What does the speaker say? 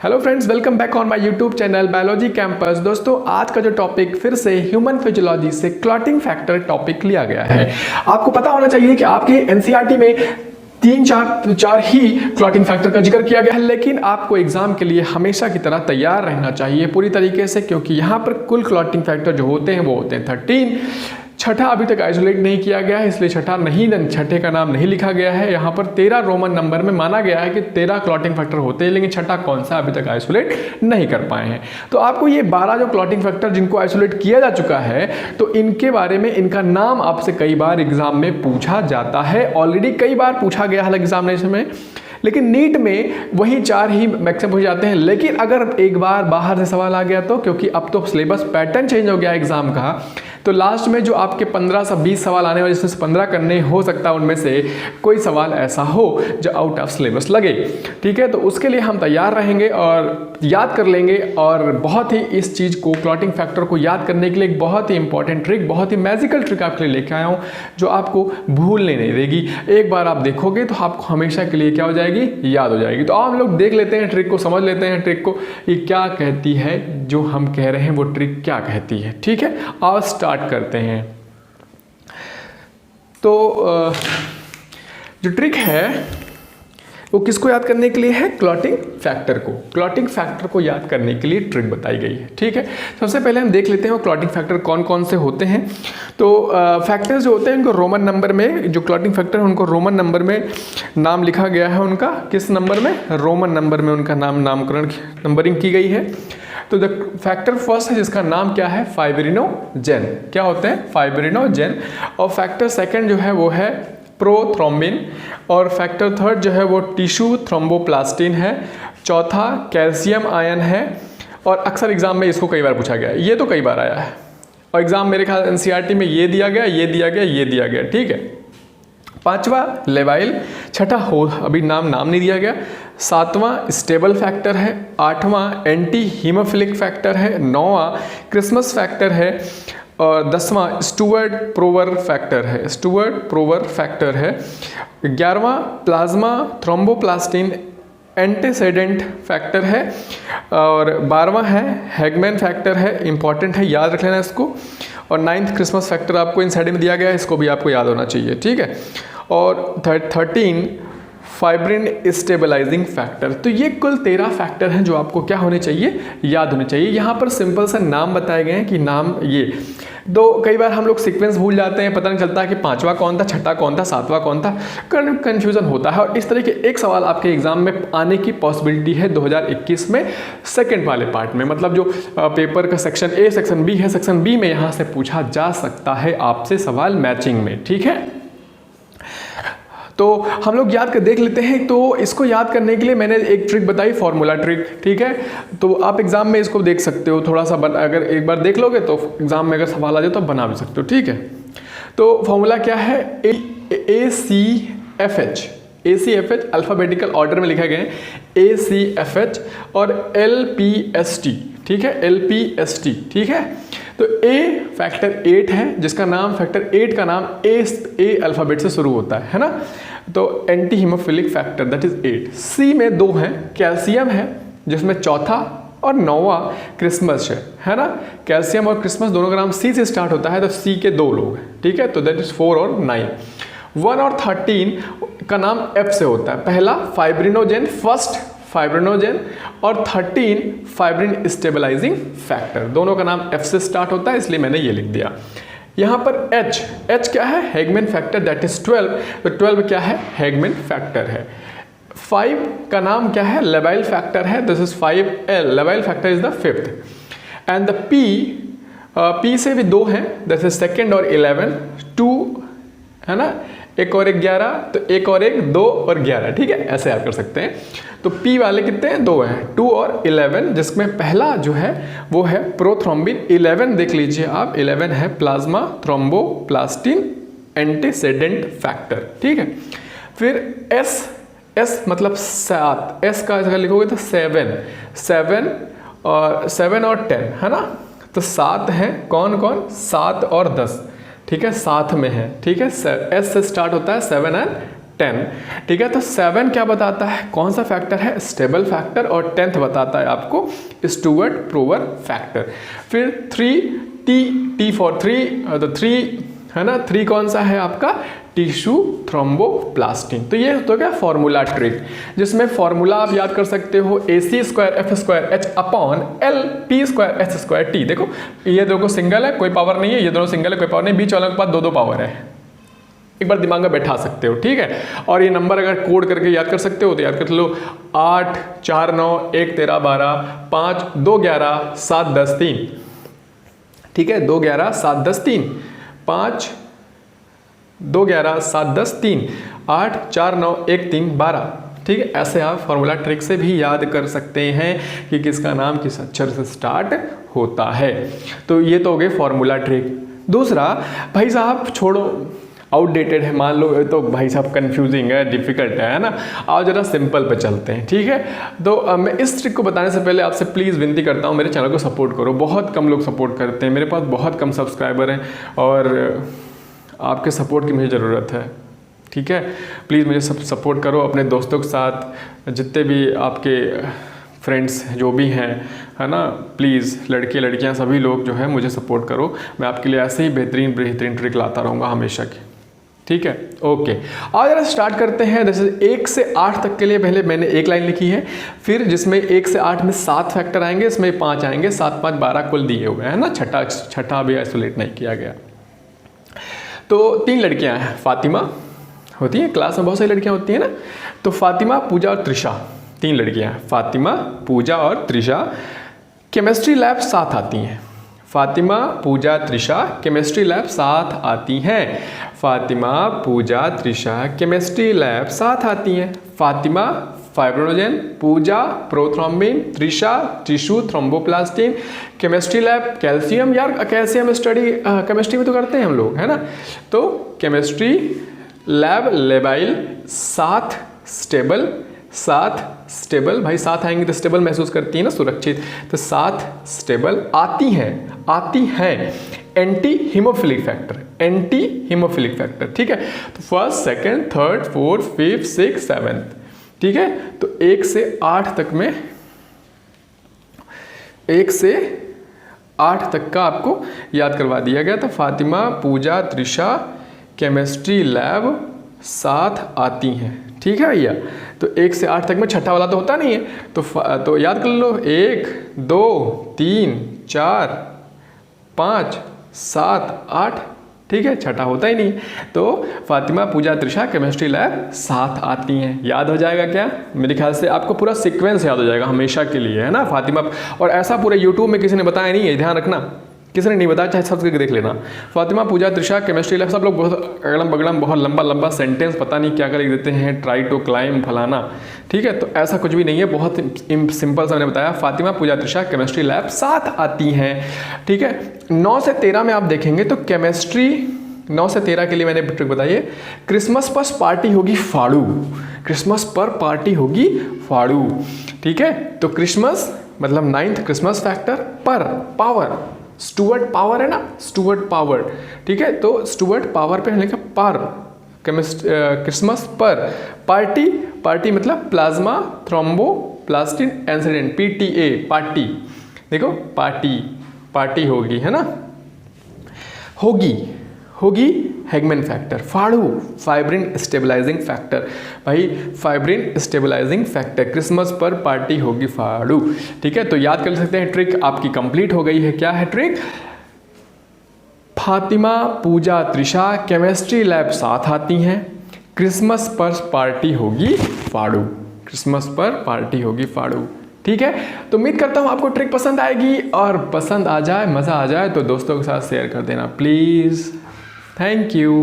Hello friends, welcome back on my YouTube channel biology campus. दोस्तों, आज का जो टॉपिक फिर से ह्यूमन फिजियोलॉजी से क्लॉटिंग फैक्टर टॉपिक लिया गया है। आपको पता होना चाहिए कि आपके एनसीईआरटी में तीन चार ही क्लॉटिंग फैक्टर का जिक्र किया गया है, लेकिन आपको एग्जाम के लिए हमेशा की तरह तैयार रहना चाहिए पूरी तरीके से, क्योंकि यहाँ पर कुल क्लॉटिंग फैक्टर जो होते हैं वो होते हैं 13। छठा अभी तक आइसोलेट नहीं किया गया है, इसलिए छठे का नाम नहीं लिखा गया है। यहाँ पर 13 रोमन नंबर में माना गया है कि 13 क्लॉटिंग फैक्टर होते हैं, लेकिन छठा कौन सा अभी तक आइसोलेट नहीं कर पाए हैं। तो आपको ये 12 जो क्लॉटिंग फैक्टर जिनको आइसोलेट किया जा चुका है, तो इनके बारे में इनका नाम आपसे कई बार एग्जाम में पूछा जाता है। ऑलरेडी कई बार पूछा गया है एग्जामिनेशन में, लेकिन नीट में वही 4 ही मैक्सिमम हो जाते हैं। लेकिन अगर एक बार बाहर से सवाल आ गया तो, क्योंकि अब तो सिलेबस पैटर्न चेंज हो गया एग्जाम का, तो लास्ट में जो आपके 15 से 20 सवाल आने वाले, जिसमें से 15 करने हो सकता है, उनमें से कोई सवाल ऐसा हो जो आउट ऑफ सिलेबस लगे। ठीक है, तो उसके लिए हम तैयार रहेंगे और याद कर लेंगे। और बहुत ही इस चीज़ को, क्लॉटिंग फैक्टर को याद करने के लिए एक बहुत ही इंपॉर्टेंट ट्रिक, बहुत ही मैजिकल ट्रिक आपके लिए लेके आया हूँ, जो आपको भूलने नहीं देगी। एक बार आप देखोगे तो आपको हमेशा के लिए क्या हो जाएगी, याद हो जाएगी। तो आप लोग देख लेते हैं ट्रिक को, समझ लेते हैं ट्रिक को, ये क्या कहती है, जो हम कह रहे हैं वो ट्रिक क्या कहती है। ठीक है, आओ स्टार्ट करते हैं। तो जो ट्रिक है वो किसको याद करने के लिए है? क्लॉटिंग फैक्टर को। क्लॉटिंग फैक्टर को याद करने के लिए ट्रिक बताई गई है। ठीक है, सबसे पहले हम देख लेते हैं वो क्लॉटिंग फैक्टर कौन कौन से होते हैं। तो फैक्टर्स जो होते हैं उनको रोमन नंबर में, जो क्लॉटिंग फैक्टर है उनको रोमन नंबर में नाम लिखा गया है। उनका किस नंबर में? रोमन नंबर में उनका नामकरण नंबरिंग की गई है। तो द फैक्टर फर्स्ट है जिसका नाम क्या है? फाइब्रिनोजेन। क्या होते हैं? फाइब्रिनोजेन। और फैक्टर सेकंड जो है वो है प्रोथ्रोम्बिन। और फैक्टर थर्ड जो है वो टिश्यू थ्रोम्बोप्लास्टिन है। चौथा कैल्शियम आयन है। और अक्सर एग्जाम में इसको कई बार पूछा गया है, ये तो कई बार आया है, और एग्जाम मेरे ख्याल एनसीईआरटी में ये दिया गया, ये दिया गया, ये दिया गया। ठीक है, पांचवा लेवाइल। छठा हो अभी नाम नहीं दिया गया। सातवां स्टेबल फैक्टर है। आठवां एंटी हीमोफिलिक फैक्टर है। नौवां क्रिसमस फैक्टर है। और 10वां स्टुअर्ट प्रोवर फैक्टर है। स्टुअर्ट प्रोवर फैक्टर है। 11वां प्लाज्मा थ्रोम्बोप्लास्टिन एंटीसेडेंट फैक्टर है। और 12वां है हैगमैन फैक्टर है। इंपॉर्टेंट है, याद रख लेना इसको। और 9th क्रिसमस फैक्टर आपको इन साइड में दिया गया है, इसको भी आपको याद होना चाहिए। ठीक है, और 13 फाइब्रिन स्टेबलाइजिंग फैक्टर। तो ये कुल 13 फैक्टर हैं जो आपको क्या होने चाहिए, याद होने चाहिए। यहाँ पर सिंपल सा नाम बताए गए हैं कि नाम ये दो। कई बार हम लोग सीक्वेंस भूल जाते हैं, पता नहीं चलता है कि पांचवा कौन था, छठा कौन था, सातवां कौन था, कन्फ्यूजन होता है। और इस तरह के एक सवाल आपके एग्जाम में आने की पॉसिबिलिटी है 2021 में सेकंड वाले पार्ट में। मतलब जो पेपर का सेक्शन ए सेक्शन बी है, सेक्शन बी में यहाँ से पूछा जा सकता है आपसे सवाल मैचिंग में। ठीक है, तो हम लोग याद कर देख लेते हैं। तो इसको याद करने के लिए मैंने एक ट्रिक बताई, फॉर्मूला ट्रिक। ठीक है, तो आप एग्जाम में इसको देख सकते हो, थोड़ा सा अगर एक बार देख लोगे तो एग्जाम में अगर सवाल आ जाए तो बना भी सकते हो। ठीक है, तो फॉर्मूला क्या है? ACFH अल्फाबेटिकल ऑर्डर में लिखा गया है, ACFH और LPST। ठीक है, LPST। ठीक है, तो A फैक्टर 8 है, जिसका नाम फैक्टर 8 का नाम A अल्फाबेट से शुरू होता है ना। तो anti hemophilic factor that is 8। C में 2 हैं, कैल्शियम है जिसमें चौथा और 9वां क्रिसमस है ना। कैल्शियम और क्रिसमस दोनों का नाम C से स्टार्ट होता है, तो C के 2 लोग हैं। ठीक है, तो दैट इज 4 और 9। 1 और 13 का नाम F से होता है। पहला फाइब्रिनोजेन, फर्स्ट फाइब्रिनोजेन, और 13 फाइब्रिन स्टेबलाइजिंग फैक्टर, दोनों का नाम F से स्टार्ट होता है, इसलिए मैंने ये लिख दिया। यहाँ पर H क्या है? Hageman factor that is 12। तो 12 क्या है? हैगमैन फैक्टर है। 5 का नाम क्या है? लेवाइल फैक्टर है, दिस इज 5L। लेवाइल factor is the 5th। And the P से भी 2 हैं, दिस इज 2nd और 11, 2 है ना, एक और 11, तो एक और 1, 2 और 11। ठीक है, ऐसे याद कर सकते हैं। तो P वाले कितने हैं? 2 हैं, 2 और 11, जिसमें पहला जो है वो है प्रोथ्रोम्बिन। 11 देख लीजिए आप, 11 है प्लाज्मा थ्रोम्बोप्लास्टिन एंटीसेडेंट फैक्टर। ठीक है, फिर S मतलब 7, S का लिखोगे तो 7 और 10 है ना। तो 7 हैं, कौन 7 और 10। ठीक है, साथ में है। ठीक है, S से स्टार्ट होता है, 7 एंड 10। ठीक है, तो 7 क्या बताता है, कौन सा फैक्टर है, स्टेबल फैक्टर, और 10th बताता है आपको स्टुअर्ट प्रोवर फैक्टर। फिर 3 फॉर 3, तो 3 है ना, 3 कौन सा है आपका, टिश्यू थ्रोम्बोप्लास्टिन। तो ये तो क्या फॉर्मूला ट्रिक, जिसमें फॉर्मूला आप याद कर सकते हो AC²F²H/L P²H²T। देखो ये देखो सिंगल है, कोई पावर नहीं है, ये दोनों सिंगल है, कोई पावर नहीं, बीच वालों के पास 2 पावर है, एक बार दिमाग में बैठा सकते हो। ठीक है, और ये नंबर अगर कोड करके याद कर सकते हो तो याद कर लो, 8 4 9 1 13 12 5 2 11 7 10 3। ठीक है, 2 11 7 10 3 5 2 11 7 10 3 8 4 9 1 3 12। ठीक है, ऐसे आप फॉर्मूला ट्रिक से भी याद कर सकते हैं कि किसका नाम किस अक्षर से स्टार्ट होता है। तो ये तो हो गए फॉर्मूला ट्रिक। दूसरा, भाई साहब छोड़ो आउटडेटेड है, मान लो तो भाई साहब कंफ्यूजिंग है, डिफिकल्ट है ना, आओ जरा सिंपल पे चलते हैं। ठीक है, तो मैं इस ट्रिक को बताने से पहले आपसे प्लीज़ विनती करता हूँ, मेरे चैनल को सपोर्ट करो। बहुत कम लोग सपोर्ट करते हैं, मेरे पास बहुत कम सब्सक्राइबर हैं और आपके सपोर्ट की मुझे ज़रूरत है। ठीक है, प्लीज़ मुझे सपोर्ट करो, अपने दोस्तों के साथ, जितने भी आपके फ्रेंड्स जो भी हैं, है ना, प्लीज़ लड़के लड़कियां सभी लोग जो है मुझे सपोर्ट करो। मैं आपके लिए ऐसे ही बेहतरीन ट्रिक लाता रहूँगा हमेशा की। ठीक है, ओके, आज जरा स्टार्ट करते हैं। जैसे 1 से 8 तक के लिए पहले मैंने एक लाइन लिखी है, फिर जिसमें 1 से 8 में 7 फैक्टर आएंगे, इसमें 5 आएंगे, 7 5 12 कुल दिए हुए हैं ना, छठा भी आइसोलेट नहीं किया गया। तो 3 लड़कियां हैं, फातिमा होती हैं, क्लास में बहुत सारी लड़कियां होती हैं ना, तो फातिमा, पूजा और त्रिशा, 3 लड़कियां हैं, फातिमा, पूजा और त्रिशा। केमिस्ट्री लैब साथ आती हैं, फातिमा, पूजा, त्रिशा केमिस्ट्री लैब साथ आती हैं। फातिमा, पूजा, त्रिशा केमिस्ट्री लैब साथ आती हैं। Fatima fibrinogen, Pooja prothrombin, Trisha tissue thromboplastin. Chemistry lab calcium, यार कैल्शियम स्टडी केमिस्ट्री में तो करते हैं हम लोग, है ना, तो केमिस्ट्री लैब लेबाइल साथ स्टेबल, भाई साथ आएंगे तो स्टेबल महसूस करती है ना, सुरक्षित, तो साथ स्टेबल आती हैं एंटी हीमोफिलिक फैक्टर। ठीक है, तो 1st 2nd 3rd 4th 5th 6th 7th। ठीक है, तो 1 से 8 तक में 1 से 8 तक का आपको याद करवा दिया गया। तो फातिमा, पूजा, त्रिशा केमिस्ट्री लैब साथ आती हैं। ठीक है भैया, तो 1 से 8 तक में छठा वाला तो होता नहीं है, तो याद कर लो 1 2 3 4 5 7 8। ठीक है, छठा होता ही नहीं, तो फातिमा, पूजा, त्रिशा केमिस्ट्री लैब साथ आती हैं। याद हो जाएगा क्या, मेरे ख्याल से आपको पूरा सीक्वेंस याद हो जाएगा हमेशा के लिए, है ना। फातिमा, और ऐसा पूरे यूट्यूब में किसी ने बताया नहीं है, ध्यान रखना, किसी ने नहीं बताया, चाहे सब देख लेना। फातिमा, पूजा, त्रिशा केमिस्ट्री लैब, सब लोग बहुत अगड़म बगड़म बहुत लंबा सेंटेंस पता नहीं क्या कर लिख देते हैं, ट्राई टू क्लाइम फलाना। ठीक है, तो ऐसा कुछ भी नहीं है, बहुत सिंपल सा मैंने बताया। फातिमा, पूजा, त्रिशा केमिस्ट्री लैब साथ आती हैं। ठीक है, 9 से 13 में आप देखेंगे तो केमिस्ट्री 9 से 13 के लिए मैंने ट्रिक बताइए, क्रिसमस पर पार्टी होगी फाड़ू, क्रिसमस पर पार्टी होगी फाड़ू। ठीक है, तो क्रिसमस मतलब 9th क्रिसमस फैक्टर, पर पावर स्टुअर्ट पावर है ना, स्टुअर्ट पावर। ठीक है, तो स्टुअर्ट पावर पे हमने कहा पर, क्रिसमस पर पार्टी मतलब plasma thromboplastin incident, PTA party. देखो पार्टी होगी, है ना, होगी हैगमैन फैक्टर, फाड़ू फाइब्रिन स्टेबलाइजिंग फैक्टर, भाई फाइब्रिन स्टेबलाइजिंग फैक्टर, क्रिसमस पर पार्टी होगी फाड़ू। ठीक है, तो याद कर सकते हैं, ट्रिक आपकी कंप्लीट हो गई है। क्या है trick, Fatima, Pooja, Trisha chemistry lab साथ आती हैं, क्रिसमस पर पार्टी होगी फाड़ू, क्रिसमस पर पार्टी होगी फाड़ू। ठीक है, तो उम्मीद करता हूँ आपको ट्रिक पसंद आएगी, और पसंद आ जाए, मज़ा आ जाए तो दोस्तों के साथ शेयर कर देना प्लीज़। Thank you.